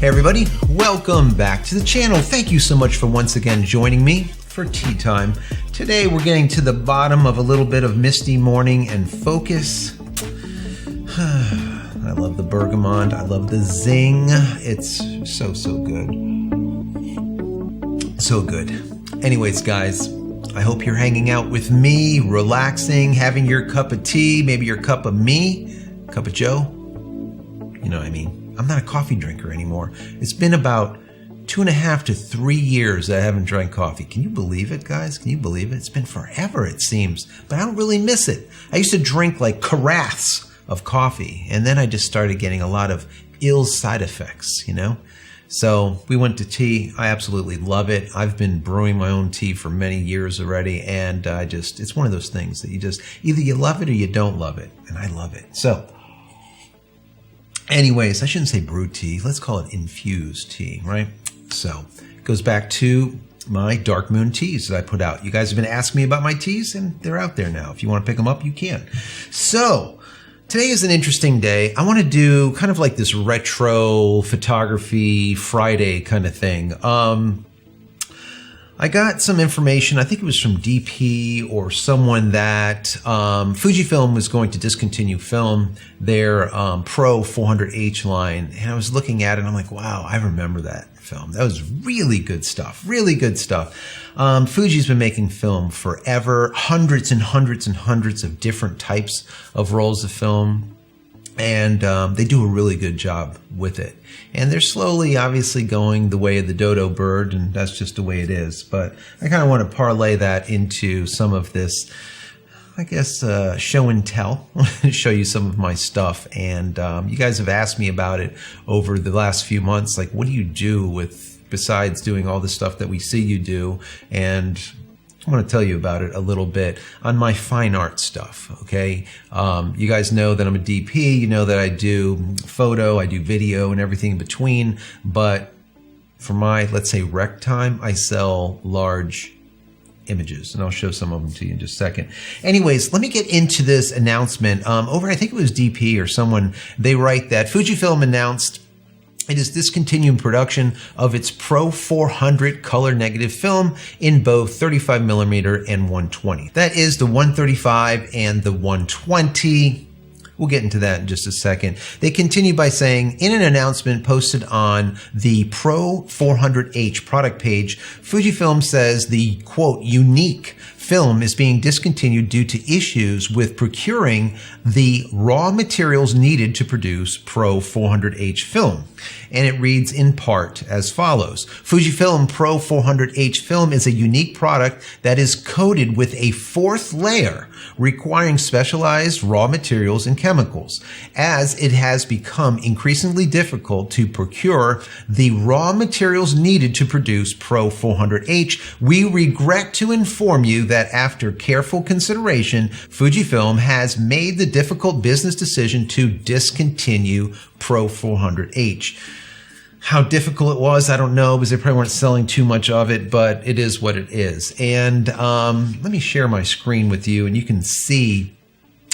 everybody, welcome back to the channel. Thank you so much for once again joining me for tea time. Today we're getting to the bottom of a little bit of misty morning and focus. I love the bergamot, I love the zing. It's so good. So good. Anyways, guys, I hope you're hanging out with me, relaxing, having your cup of tea, maybe your cup of me, cup of Joe. You know what I mean? I'm not a coffee drinker anymore. It's been about 2.5 to 3 years that I haven't drank coffee. Can you believe it, guys? Can you believe it? It's been forever, it seems, but I don't really miss it. I used to drink like carafes of coffee, and then I just started getting a lot of ill side effects, you know? So we went to tea. I absolutely love it. I've been brewing my own tea for many years already, and it's one of those things that either you love it or you don't love it, and I love it. So anyways, I shouldn't say brewed tea. Let's call it infused tea, right? So it goes back to my Dark Moon teas that I put out. You guys have been asking me about my teas, and they're out there now. If you want to pick them up, you can. So today is an interesting day. I want to do kind of like this retro photography Friday kind of thing. I got some information, I think it was from DP or someone, that Fujifilm was going to discontinue film, their PRO400H line. And I was looking at it and I'm like, wow, I remember that film. That was really good stuff, really good stuff. Fuji's been making film forever, hundreds and hundreds and hundreds of different types of rolls of film. And they do a really good job with it. And they're slowly, obviously, going the way of the dodo bird, and that's just the way it is. But I kind of want to parlay that into some of this, I guess, show and tell, show you some of my stuff. And you guys have asked me about it over the last few months. Like, what do you do besides doing all the stuff that we see you do? And I want to tell you about it a little bit on my fine art stuff, okay? You guys know that I'm a DP. You know that I do photo, I do video, and everything in between. But for my, let's say, rec time, I sell large images, and I'll show some of them to you in just a second. Anyways, let me get into this announcement. I think it was DP or someone, they write that Fujifilm announced it is discontinuing production of its PRO400 color negative film in both 35mm and 120. That is the 135 and the 120. We'll get into that in just a second. They continue by saying, in an announcement posted on the PRO400H product page, Fujifilm says the, quote, unique film is being discontinued due to issues with procuring the raw materials needed to produce PRO400H film. And it reads in part as follows. FujiFilm PRO400H film is a unique product that is coated with a fourth layer, requiring specialized raw materials and chemicals. As it has become increasingly difficult to procure the raw materials needed to produce PRO400H, we regret to inform you that after careful consideration, Fujifilm has made the difficult business decision to discontinue PRO400H. How difficult it was, I don't know, because they probably weren't selling too much of it, but it is what it is. And let me share my screen with you, and you can see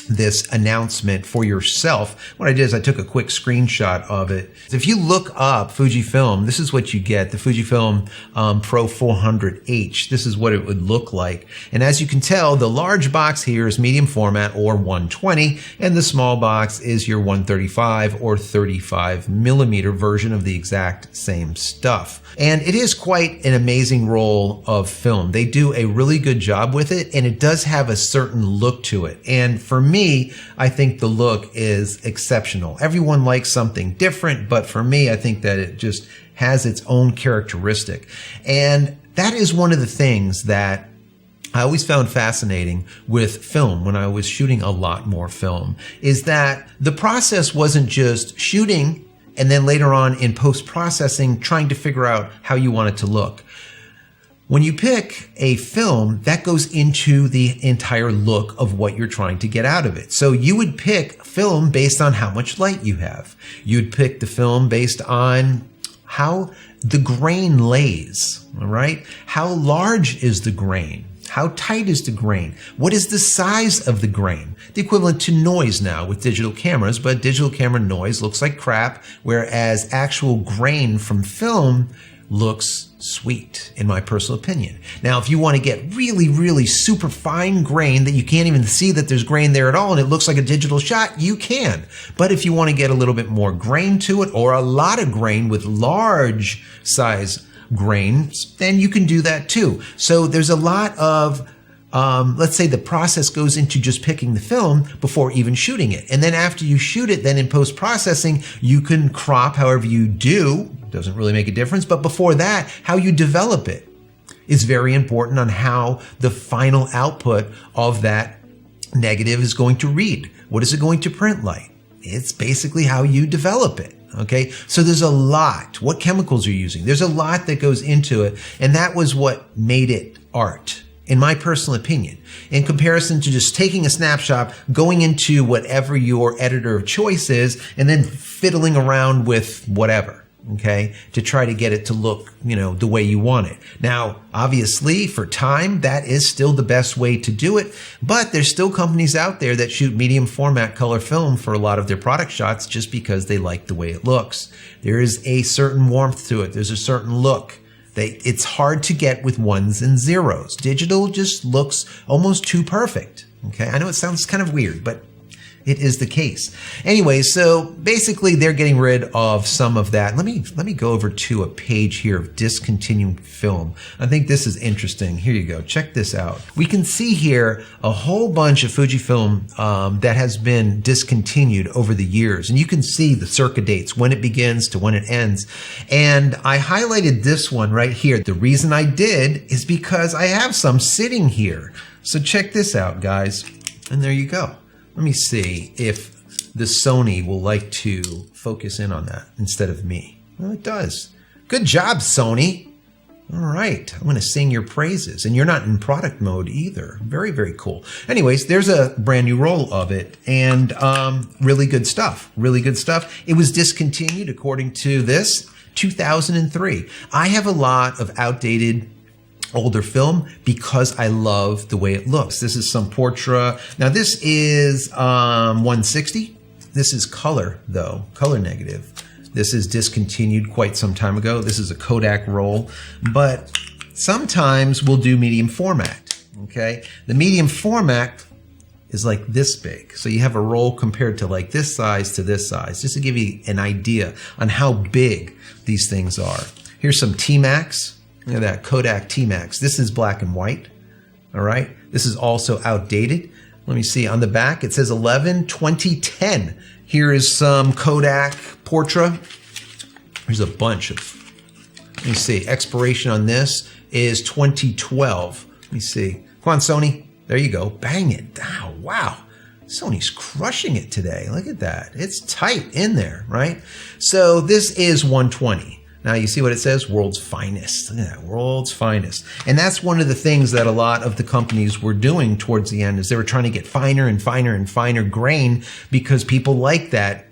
this announcement for yourself. What I did is I took a quick screenshot of it. If you look up Fujifilm, this is what you get, the Fujifilm PRO400H. This is what it would look like. And as you can tell, the large box here is medium format or 120, and the small box is your 135 or 35mm version of the exact same stuff. And it is quite an amazing roll of film. They do a really good job with it, and it does have a certain look to it. And for me, I think the look is exceptional. Everyone likes something different, but for me, I think that it just has its own characteristic. And that is one of the things that I always found fascinating with film when I was shooting a lot more film, is that the process wasn't just shooting and then later on in post-processing trying to figure out how you want it to look. When you pick a film, that goes into the entire look of what you're trying to get out of it. So you would pick film based on how much light you have. You'd pick the film based on how the grain lays, all right? How large is the grain? How tight is the grain? What is the size of the grain? The equivalent to noise now with digital cameras, but digital camera noise looks like crap, whereas actual grain from film looks sweet, in my personal opinion. Now, if you want to get really, really super fine grain that you can't even see that there's grain there at all and it looks like a digital shot, you can. But if you want to get a little bit more grain to it, or a lot of grain with large size grains, then you can do that too. So there's a lot of let's say the process goes into just picking the film before even shooting it. And then after you shoot it, then in post-processing, you can crop however you do. Doesn't really make a difference. But before that, how you develop it is very important on how the final output of that negative is going to read. What is it going to print like? It's basically how you develop it. Okay, so there's a lot. What chemicals are you using? There's a lot that goes into it. And that was what made it art, in my personal opinion, in comparison to just taking a snapshot, going into whatever your editor of choice is, and then fiddling around with whatever, okay, to try to get it to look, the way you want it. Now, obviously, for time, that is still the best way to do it, but there's still companies out there that shoot medium format color film for a lot of their product shots just because they like the way it looks. There is a certain warmth to it. There's a certain look. It's hard to get with ones and zeros. Digital just looks almost too perfect. Okay, I know it sounds kind of weird, but it is the case. Anyway, so basically they're getting rid of some of that. Let me go over to a page here of Discontinuing Film. I think this is interesting. Here you go. Check this out. We can see here a whole bunch of Fujifilm that has been discontinued over the years. And you can see the circa dates, when it begins to when it ends. And I highlighted this one right here. The reason I did is because I have some sitting here. So check this out, guys. And there you go. Let me see if the Sony will like to focus in on that instead of me. Well, it does. Good job, Sony. All right. I'm going to sing your praises. And you're not in product mode either. Very, very cool. Anyways, there's a brand new roll of it. And really good stuff. Really good stuff. It was discontinued according to this, 2003. I have a lot of outdated older film because I love the way it looks. This is some Portra. Now this is 160. This is color though, color negative. This is discontinued quite some time ago. This is a Kodak roll, but sometimes we'll do medium format, okay? The medium format is like this big. So you have a roll compared to like this size to this size, just to give you an idea on how big these things are. Here's some T-Max. Look at that, Kodak T-Max. This is black and white, all right? This is also outdated. Let me see, on the back, it says 11/2010. Here is some Kodak Portra. There's a bunch of, let me see, expiration on this is 2012. Let me see. Come on, Sony. There you go. Bang it. Oh, wow. Sony's crushing it today. Look at that. It's tight in there, right? So this is 120. Now you see what it says? World's finest. Look at that, world's finest. And that's one of the things that a lot of the companies were doing towards the end, is they were trying to get finer and finer and finer grain because people like that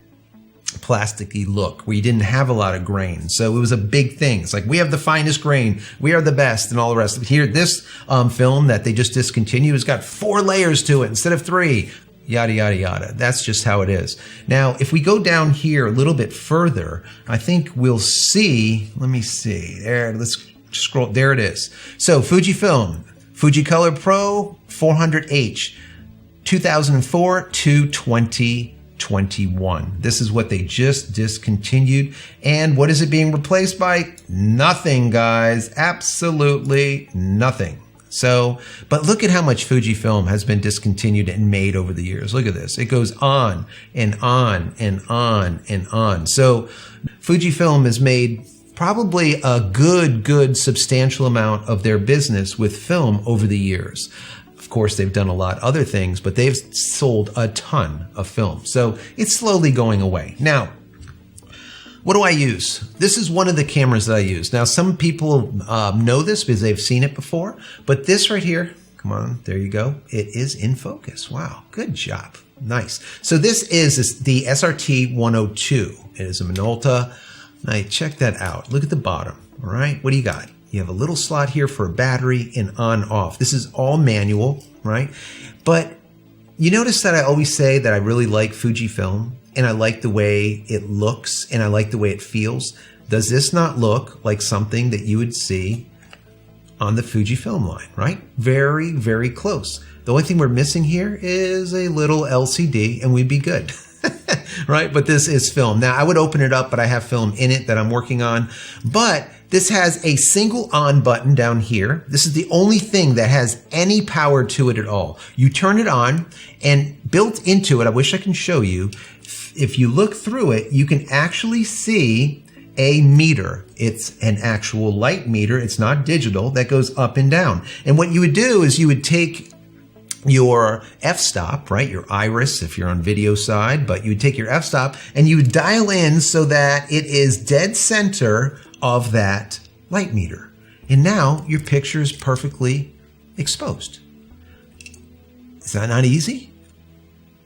plasticky look where you didn't have a lot of grain. So it was a big thing. It's like, we have the finest grain, we are the best, and all the rest. Here, this film that they just discontinued has got 4 layers to it instead of 3. Yada, yada, yada. That's just how it is. Now, if we go down here a little bit further, I think we'll see, let me see, there, let's scroll, there it is. So Fujifilm, FujiFilm Pro 400H, 2004 to 2021. This is what they just discontinued. And what is it being replaced by? Nothing, guys. Absolutely nothing. So, but look at how much Fujifilm has been discontinued and made over the years. Look at this. It goes on and on and on and on. So Fujifilm has made probably a good substantial amount of their business with film over the years. Of course, they've done a lot of other things, but they've sold a ton of film. So it's slowly going away. Now, what do I use? This is one of the cameras that I use. Now, some people know this because they've seen it before, but this right here, come on, there you go. It is in focus. Wow, good job. Nice. So this is the SRT 102. It is a Minolta. Now, check that out. Look at the bottom, all right? What do you got? You have a little slot here for a battery and on off. This is all manual, right? But you notice that I always say that I really like Fujifilm, and I like the way it looks, and I like the way it feels. Does this not look like something that you would see on the Fujifilm line, right? Very, very close. The only thing we're missing here is a little LCD and we'd be good, right? But this is film. Now I would open it up, but I have film in it that I'm working on. But this has a single on button down here. This is the only thing that has any power to it at all. You turn it on, and built into it, I wish I can show you, if you look through it, you can actually see a meter. It's an actual light meter. It's not digital. That goes up and down. And what you would do is you would take your f-stop, right? Your iris if you're on video side, but you would take your f-stop and you would dial in so that it is dead center of that light meter. And now your picture is perfectly exposed. Is that not easy?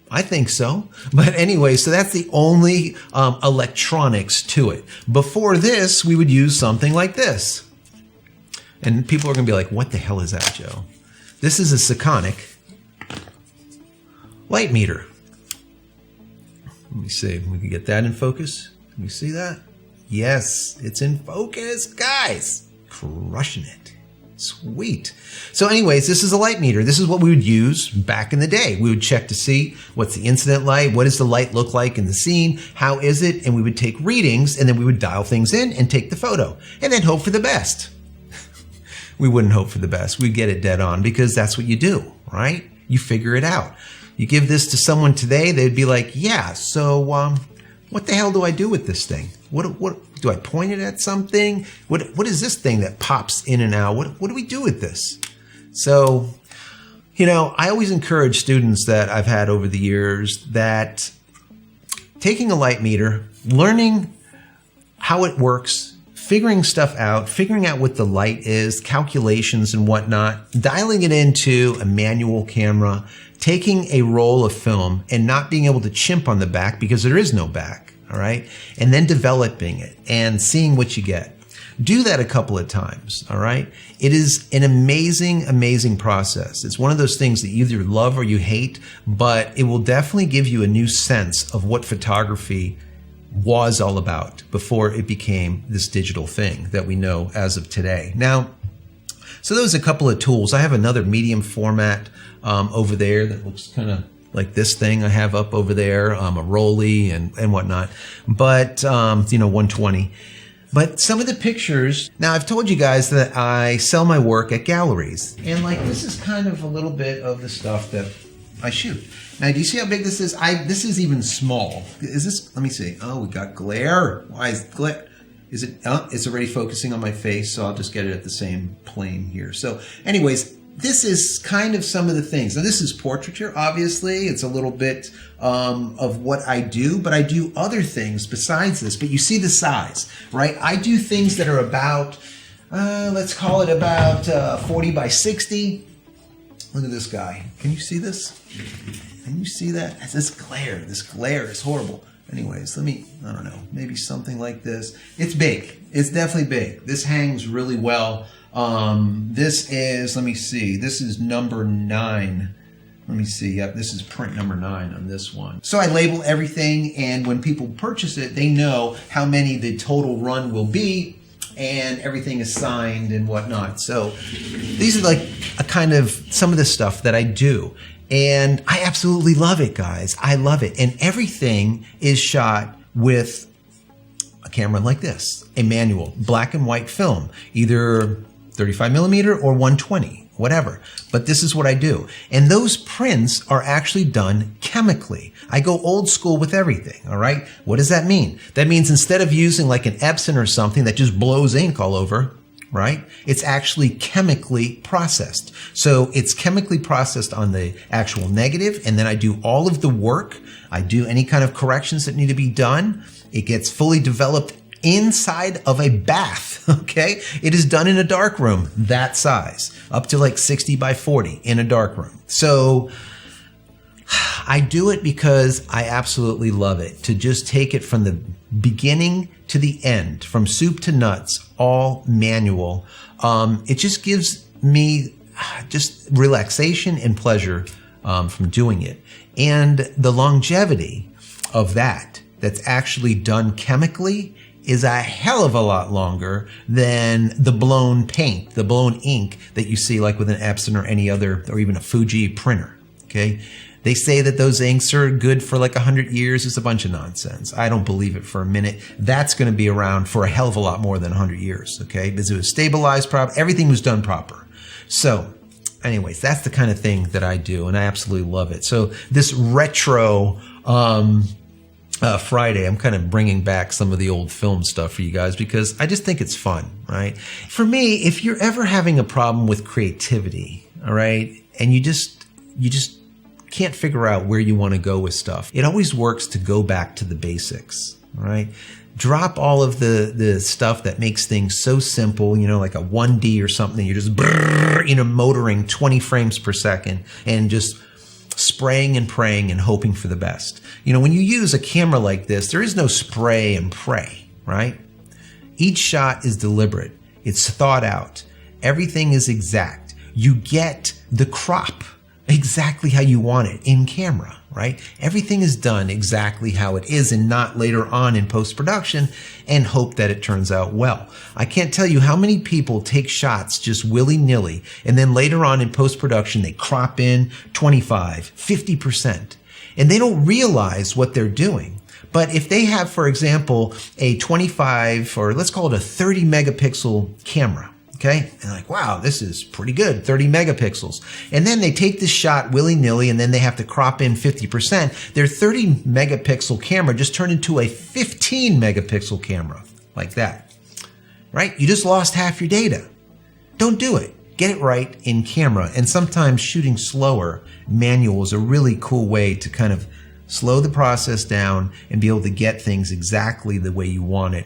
I think so. But anyway, so that's the only electronics to it. Before this, we would use something like this. And people are going to be like, what the hell is that, Joe? This is a Sekonic light meter. Let me see if we can get that in focus. Can you see that? Yes, it's in focus, guys. Crushing it. Sweet. So anyways, this is a light meter. This is what we would use back in the day. We would check to see what's the incident light, what does the light look like in the scene, how is it, and we would take readings, and then we would dial things in and take the photo, and then hope for the best. We wouldn't hope for the best. We'd get it dead on because that's what you do, right? You figure it out. You give this to someone today, they'd be like, yeah, so what the hell do I do with this thing? What do I point it at something? What is this thing that pops in and out? What do we do with this? So, you know, I always encourage students that I've had over the years that taking a light meter, learning how it works, figuring stuff out, figuring out what the light is, calculations and whatnot, dialing it into a manual camera, taking a roll of film and not being able to chimp on the back because there is no back, all right? And then developing it and seeing what you get. Do that a couple of times, all right? It is an amazing, amazing process. It's one of those things that you either love or you hate, but it will definitely give you a new sense of what photography was all about before it became this digital thing that we know as of today. Now, so those are a couple of tools. I have another medium format over there that looks kind of like this thing I have up over there, a Rolly and whatnot, but, you know, 120. But some of the pictures, now I've told you guys that I sell my work at galleries, and like this is kind of a little bit of the stuff that I shoot. Now, do you see how big this is? This is even small. Is this, let me see. Oh, we got glare. Why is glare? Is it, it's already focusing on my face, so I'll just get it at the same plane here. So anyways, this is kind of some of the things. Now, this is portraiture, obviously. It's a little bit of what I do, but I do other things besides this. But you see the size, right? I do things that are about, let's call it about 40 by 60. Look at this guy. Can you see this? Can you see that? This glare is horrible. Anyways, I don't know, maybe something like this. It's big. It's definitely big. This hangs really well. This is, let me see, this is number 9. Let me see, yep, this is print number 9 on this one. So I label everything, and when people purchase it, they know how many the total run will be, and everything is signed and whatnot. So these are like a kind of some of the stuff that I do. And I absolutely love it, guys. I love it. And everything is shot with a camera like this, a manual, black and white film, either 35 millimeter or 120, whatever. But this is what I do. And those prints are actually done chemically. I go old school with everything, all right? What does that mean? That means instead of using like an Epson or something that just blows ink all over, right? It's actually chemically processed. So it's chemically processed on the actual negative, and then I do all of the work. I do any kind of corrections that need to be done. It gets fully developed inside of a bath, okay? It is done in a dark room, that size, up to like 60 by 40 in a dark room. So I do it because I absolutely love it, to just take it from the beginning to the end, from soup to nuts, all manual. It just gives me just relaxation and pleasure from doing it. And the longevity of that's actually done chemically is a hell of a lot longer than the blown paint, the blown ink that you see like with an Epson or any other, or even a Fuji printer, okay? They say that those inks are good for like 100 years. It's a bunch of nonsense. I don't believe it for a minute. That's going to be around for a hell of a lot more than 100 years, okay? Because it was stabilized proper. Everything was done proper. So anyways, that's the kind of thing that I do, and I absolutely love it. So this retro Friday, I'm kind of bringing back some of the old film stuff for you guys because I just think it's fun, right? For me, if you're ever having a problem with creativity, all right, and you just can't figure out where you want to go with stuff, it always works to go back to the basics, all right? Drop all of the stuff that makes things so simple, you know, like a 1D or something. You're just, motoring 20 frames per second and just spraying and praying and hoping for the best. You know, when you use a camera like this, there is no spray and pray, right? Each shot is deliberate. It's thought out. Everything is exact. You get the crop exactly how you want it in camera, right? Everything is done exactly how it is and not later on in post-production and hope that it turns out well. I can't tell you how many people take shots just willy-nilly and then later on in post-production they crop in 25, 50%. And they don't realize what they're doing. But if they have, for example, a 25 or let's call it a 30 megapixel camera, okay, and like, wow, this is pretty good, 30 megapixels. And then they take this shot willy-nilly and then they have to crop in 50%. Their 30 megapixel camera just turned into a 15 megapixel camera, like that, right? You just lost half your data. Don't do it. Get it right in camera. And sometimes shooting slower, manual, is a really cool way to kind of slow the process down and be able to get things exactly the way you want it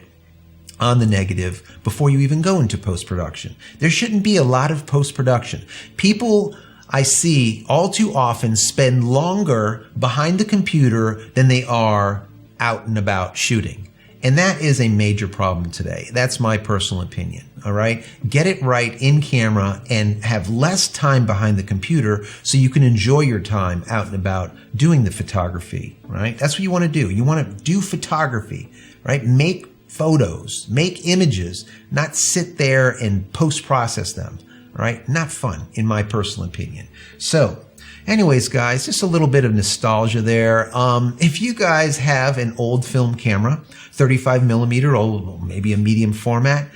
on the negative before you even go into post-production. There shouldn't be a lot of post-production. People I see all too often spend longer behind the computer than they are out and about shooting. And that is a major problem today. That's my personal opinion, all right? Get it right in camera and have less time behind the computer so you can enjoy your time out and about doing the photography, right? That's what you want to do. You want to do photography, right? Make photos, make images, not sit there and post-process them, right? Not fun, in my personal opinion. So, anyways, guys, just a little bit of nostalgia there. If you guys have an old film camera, 35 millimeter, or maybe a medium format,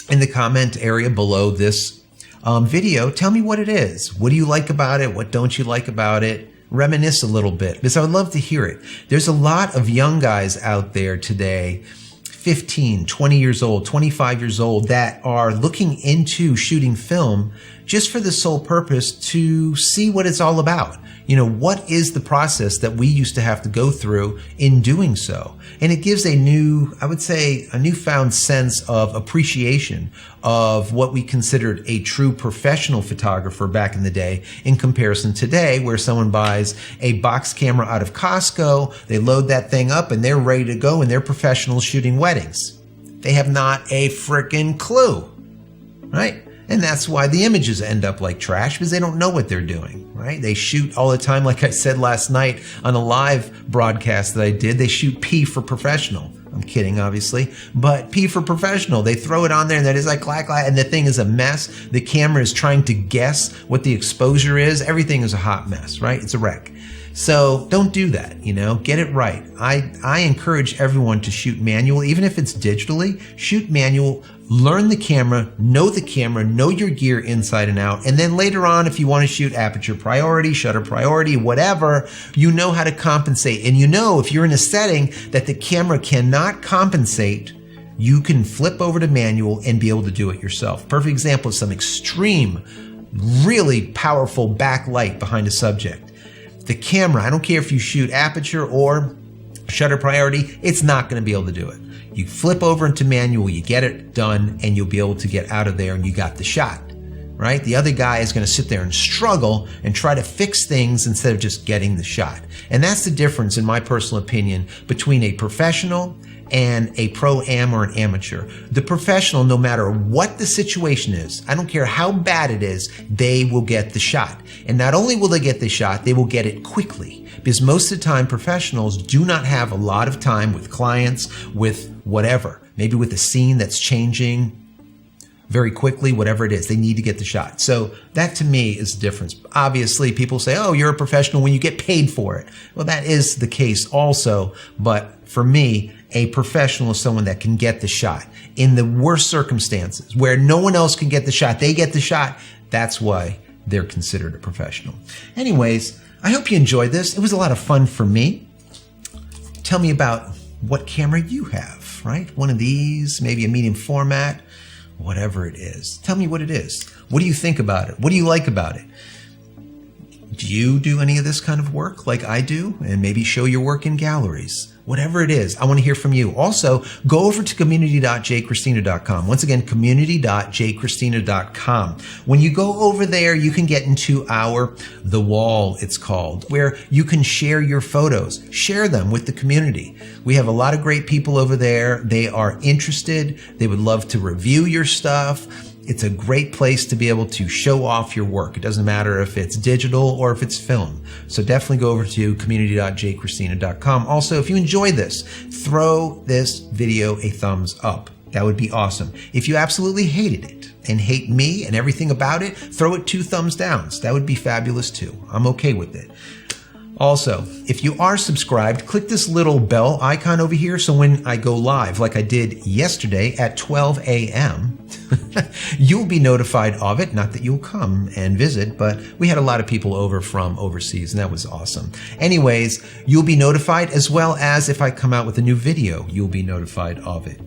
in the comment area below this video, tell me what it is. What do you like about it? What don't you like about it? Reminisce a little bit, because I would love to hear it. There's a lot of young guys out there today, 15, 20 years old, 25 years old, that are looking into shooting film just for the sole purpose to see what it's all about. You know, what is the process that we used to have to go through in doing so? And it gives a new, I would say, a newfound sense of appreciation of what we considered a true professional photographer back in the day in comparison today, where someone buys a box camera out of Costco, they load that thing up and they're ready to go and they're professionals shooting weddings. They have not a frickin' clue, right? And that's why the images end up like trash, because they don't know what they're doing, right? They shoot all the time, like I said last night on a live broadcast that I did, they shoot P for professional. I'm kidding, obviously, but P for professional. They throw it on there and that is like clack, clack, and the thing is a mess. The camera is trying to guess what the exposure is. Everything is a hot mess, right? It's a wreck. So don't do that, you know, get it right. I encourage everyone to shoot manual, even if it's digitally, shoot manual, learn the camera, know your gear inside and out. And then later on, if you want to shoot aperture priority, shutter priority, whatever, you know how to compensate. And you know, if you're in a setting that the camera cannot compensate, you can flip over to manual and be able to do it yourself. Perfect example is some extreme, really powerful backlight behind a subject. The camera, I don't care if you shoot aperture or shutter priority, it's not going to be able to do it. You flip over into manual, you get it done, and you'll be able to get out of there and you got the shot. right? The other guy is going to sit there and struggle and try to fix things instead of just getting the shot. And that's the difference, in my personal opinion, between a professional and a pro-am or an amateur. The professional, no matter what the situation is, I don't care how bad it is, they will get the shot. And not only will they get the shot, they will get it quickly. Because most of the time, professionals do not have a lot of time with clients, with whatever. Maybe with a scene that's changing very quickly, whatever it is, they need to get the shot. So that to me is the difference. Obviously, people say, oh, you're a professional when you get paid for it. Well, that is the case also. But for me, a professional is someone that can get the shot in the worst circumstances where no one else can get the shot. They get the shot. That's why they're considered a professional. Anyways, I hope you enjoyed this. It was a lot of fun for me. Tell me about what camera you have, right? One of these, maybe a medium format, whatever it is. Tell me what it is. What do you think about it? What do you like about it? Do you do any of this kind of work like I do? And maybe show your work in galleries. Whatever it is, I want to hear from you. Also, go over to community.JCristina.com. Once again, community.JCristina.com. When you go over there, you can get into our The Wall, it's called, where you can share your photos. Share them with the community. We have a lot of great people over there. They are interested. They would love to review your stuff. It's a great place to be able to show off your work. It doesn't matter if it's digital or if it's film. So definitely go over to community.jcristina.com. Also, if you enjoy this, throw this video a thumbs up. That would be awesome. If you absolutely hated it and hate me and everything about it, throw it 2 thumbs downs. That would be fabulous too. I'm okay with it. Also, if you are subscribed, click this little bell icon over here so when I go live, like I did yesterday at 12 a.m., you'll be notified of it. Not that you'll come and visit, but we had a lot of people over from overseas, and that was awesome. Anyways, you'll be notified, as well as if I come out with a new video, you'll be notified of it.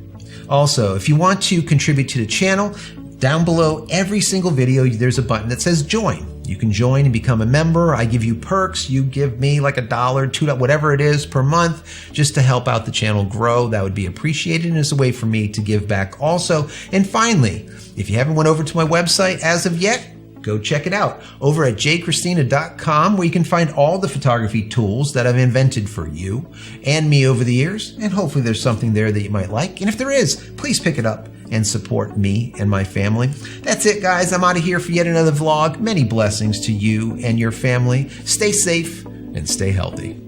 Also, if you want to contribute to the channel, down below every single video, there's a button that says join. You can join and become a member. I give you perks. You give me like $1, $2, whatever it is per month, just to help out the channel grow. That would be appreciated, and it's a way for me to give back also. And finally, if you haven't went over to my website as of yet, go check it out over at JCristina.com, where you can find all the photography tools that I've invented for you and me over the years. And hopefully there's something there that you might like. And if there is, please pick it up and support me and my family. That's it, guys. I'm out of here for yet another vlog. Many blessings to you and your family. Stay safe and stay healthy.